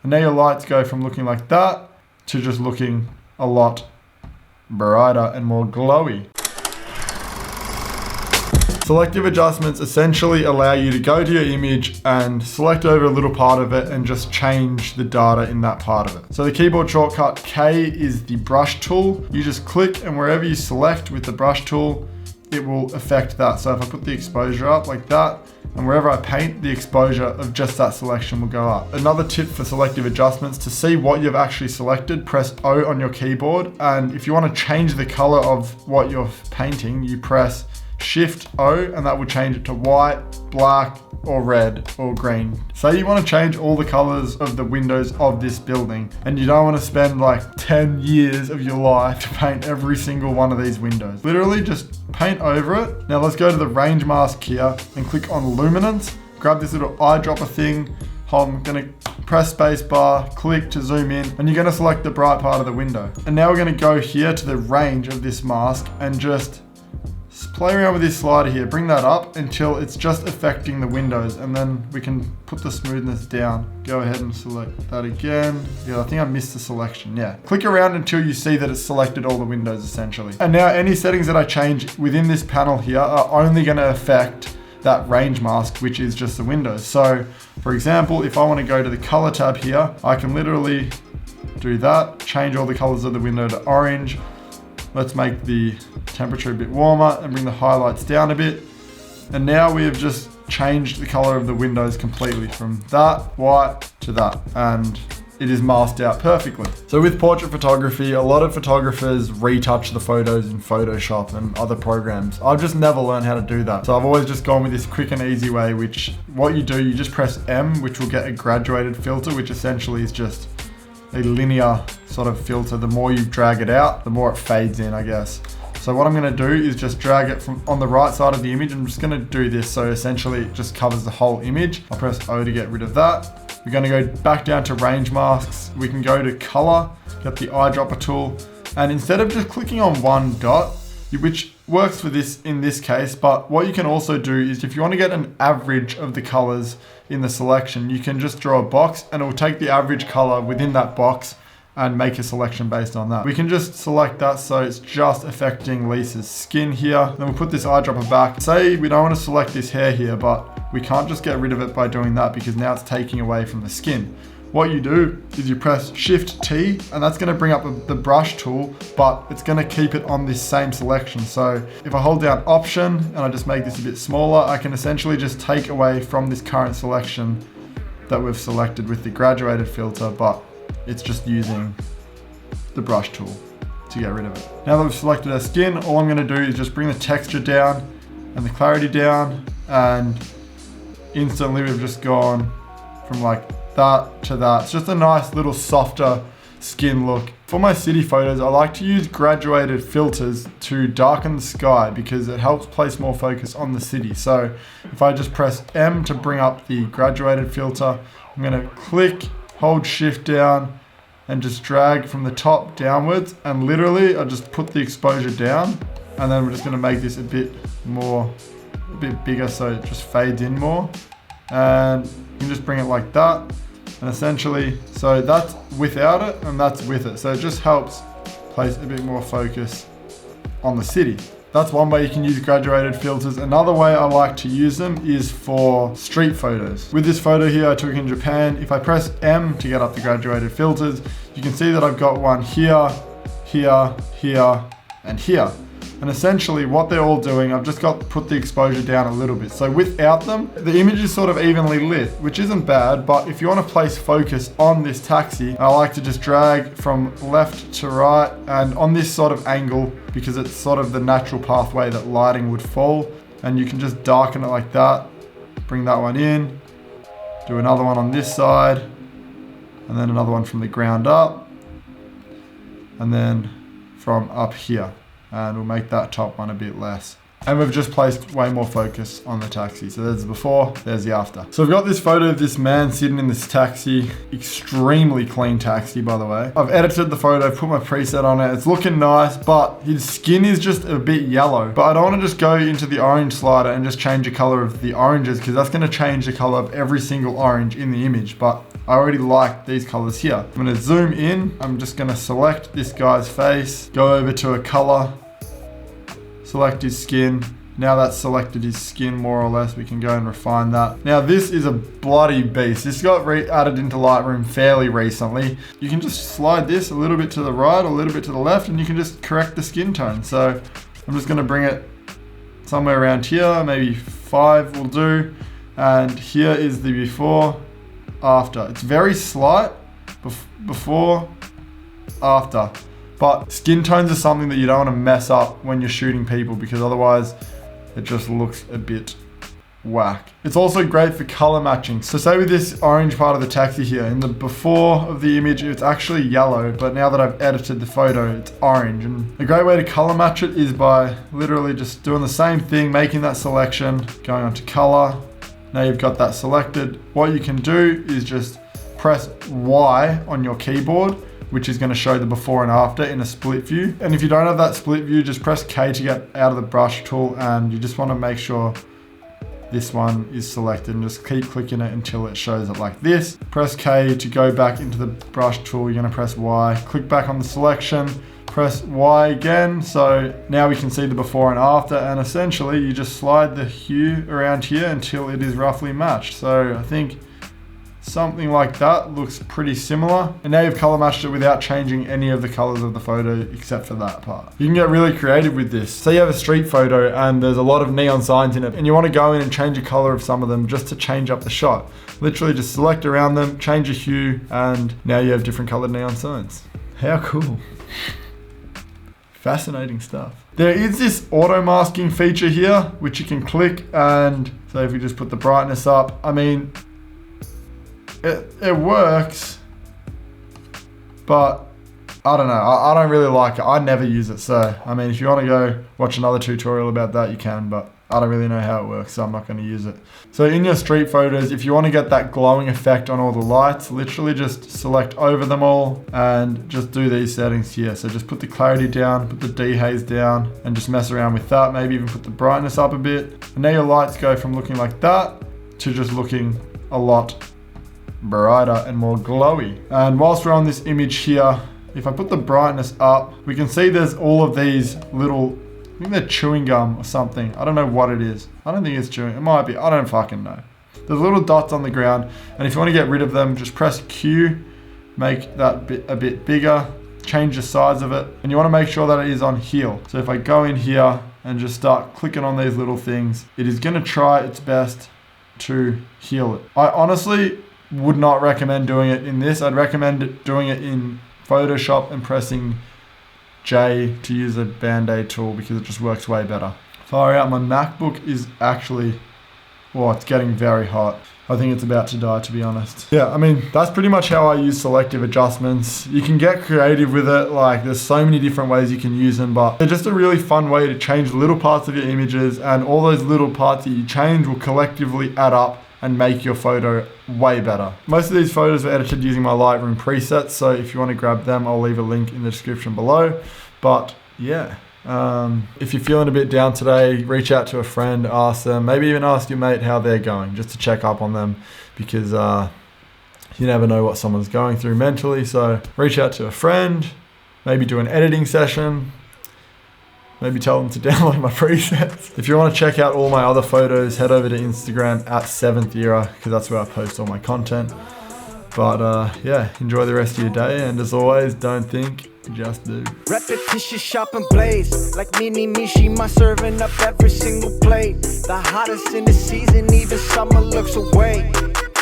And now your lights go from looking like that to just looking a lot brighter and more glowy. Selective adjustments essentially allow you to go to your image and select over a little part of it and just change the data in that part of it. So the keyboard shortcut K is the brush tool. You just click, and wherever you select with the brush tool, it will affect that. So if I put the exposure up like that, and wherever I paint, the exposure of just that selection will go up. Another tip for selective adjustments, to see what you've actually selected, press O on your keyboard. And if you want to change the color of what you're painting, you press Shift O, and that will change it to white, black, or red, or green. Say you want to change all the colors of the windows of this building, and you don't want to spend like 10 years of your life to paint every single one of these windows. Literally just paint over it. Now let's go to the range mask here and click on luminance. Grab this little eyedropper thing. I'm gonna press space bar, click to zoom in, and you're gonna select the bright part of the window. And now we're gonna go here to the range of this mask and just play around with this slider here, bring that up until it's just affecting the windows, and then we can put the smoothness down. Go ahead and select that again. Yeah, I think I missed the selection, yeah. Click around until you see that it's selected all the windows essentially. And now any settings that I change within this panel here are only gonna affect that range mask, which is just the windows. So for example, if I wanna go to the color tab here, I can literally do that, change all the colors of the window to orange. Let's make the temperature a bit warmer and bring the highlights down a bit. And now we have just changed the color of the windows completely from that white to that, and it is masked out perfectly. So with portrait photography, a lot of photographers retouch the photos in Photoshop and other programs. I've just never learned how to do that. So I've always just gone with this quick and easy way, which what you do, you just press M, which will get a graduated filter, which essentially is just a linear sort of filter. The more you drag it out, the more it fades in, I guess. So what I'm gonna do is just drag it from on the right side of the image. I'm just gonna do this, so essentially it just covers the whole image. I'll press O to get rid of that. We're gonna go back down to range masks. We can go to color, get the eyedropper tool, and instead of just clicking on one dot, which works for this in this case, but what you can also do is if you want to get an average of the colors in the selection, you can just draw a box and it will take the average color within that box and make a selection based on that. We can just select that so it's just affecting Lisa's skin here. Then we'll put this eyedropper back. Say we don't want to select this hair here, but we can't just get rid of it by doing that because now it's taking away from the skin. What you do is you press Shift T, and that's gonna bring up the brush tool, but it's gonna keep it on this same selection. So if I hold down Option and I just make this a bit smaller, I can essentially just take away from this current selection that we've selected with the graduated filter, but it's just using the brush tool to get rid of it. Now that we've selected our skin, all I'm gonna do is just bring the texture down and the clarity down, and instantly we've just gone from like that to that. It's just a nice little softer skin look. For my city photos, I like to use graduated filters to darken the sky because it helps place more focus on the city. So if I just press M to bring up the graduated filter, I'm gonna click, hold Shift down, and just drag from the top downwards, and literally I just put the exposure down, and then we're just gonna make this a bit bigger so it just fades in more. And you can just bring it like that, and essentially, so that's without it and that's with it. So it just helps place a bit more focus on the city. That's one way you can use graduated filters. Another way I like to use them is for street photos. With this photo here I took in Japan, if I press M to get up the graduated filters, you can see that I've got one here, here, here, and here. And essentially what they're all doing, I've just put the exposure down a little bit. So without them, the image is sort of evenly lit, which isn't bad, but if you want to place focus on this taxi, I like to just drag from left to right and on this sort of angle, because it's sort of the natural pathway that lighting would fall. And you can just darken it like that, bring that one in, do another one on this side, and then another one from the ground up, and then from up here. And we'll make that top one a bit less. And we've just placed way more focus on the taxi. So there's the before, there's the after. So I've got this photo of this man sitting in this taxi, extremely clean taxi, by the way. I've edited the photo, put my preset on it. It's looking nice, but his skin is just a bit yellow. But I don't want to just go into the orange slider and just change the color of the oranges, because that's going to change the color of every single orange in the image. But I already like these colors here. I'm going to zoom in. I'm just going to select this guy's face, go over to a color, select his skin. Now that's selected his skin more or less, we can go and refine that. Now this is a bloody beast. This got added into Lightroom fairly recently. You can just slide this a little bit to the right, a little bit to the left, and you can just correct the skin tone. So I'm just gonna bring it somewhere around here, maybe 5 will do. And here is the before, after. It's very slight, before, after. But skin tones are something that you don't want to mess up when you're shooting people, because otherwise it just looks a bit whack. It's also great for color matching. So say with this orange part of the taxi here, in the before of the image, it's actually yellow, but now that I've edited the photo, it's orange. And a great way to color match it is by literally just doing the same thing, making that selection, going on to color. Now you've got that selected. What you can do is just press Y on your keyboard, which is going to show the before and after in a split view. And if you don't have that split view, just press K to get out of the brush tool, and you just want to make sure this one is selected and just keep clicking it until it shows it like this. Press K to go back into the brush tool. You're going to press Y, click back on the selection, press Y again. So now we can see the before and after, and essentially you just slide the hue around here until it is roughly matched. So I think something like that looks pretty similar. And now you've color matched it without changing any of the colors of the photo except for that part. You can get really creative with this. Say you have a street photo and there's a lot of neon signs in it, and you want to go in and change the color of some of them just to change up the shot. Literally just select around them, change a hue, and now you have different colored neon signs. How cool. Fascinating stuff. There is this auto masking feature here, which you can click, and so if we just put the brightness up, I mean, it works, but I don't know. I don't really like it. I never use it. So, I mean, if you want to go watch another tutorial about that, you can, but I don't really know how it works, so I'm not going to use it. So in your street photos, if you want to get that glowing effect on all the lights, literally just select over them all and just do these settings here. So just put the clarity down, put the dehaze down, and just mess around with that. Maybe even put the brightness up a bit. And now your lights go from looking like that to just looking a lot brighter and more glowy. And whilst we're on this image here, if I put the brightness up, we can see there's all of these little, I think they're chewing gum or something. I don't know what it is. I don't think it's chewing. It might be. I don't fucking know. There's little dots on the ground, and if you want to get rid of them, just press Q, make that a bit bigger, change the size of it, and you want to make sure that it is on heal. So if I go in here and just start clicking on these little things, it is going to try its best to heal it. I honestly would not recommend doing it in this. I'd recommend doing it in Photoshop and pressing J to use a Band-Aid tool, because it just works way better. Far out, my MacBook is actually, well, it's getting very hot. I think it's about to die, to be honest. Yeah, I mean, that's pretty much how I use selective adjustments. You can get creative with it. Like, there's so many different ways you can use them, but they're just a really fun way to change little parts of your images, and all those little parts that you change will collectively add up and make your photo way better. Most of these photos are edited using my Lightroom presets, so if you want to grab them, I'll leave a link in the description below. But yeah, if you're feeling a bit down today, reach out to a friend, ask them, maybe even ask your mate how they're going, just to check up on them, because you never know what someone's going through mentally. So reach out to a friend, maybe do an editing session, maybe tell them to download my presets. If you want to check out all my other photos, head over to Instagram at 7th Era, because that's where I post all my content. But yeah, enjoy the rest of your day, and as always, don't think, just do. Repetition, shop and blaze. Like me, she my serving up every single plate. The hottest in the season, even summer looks away.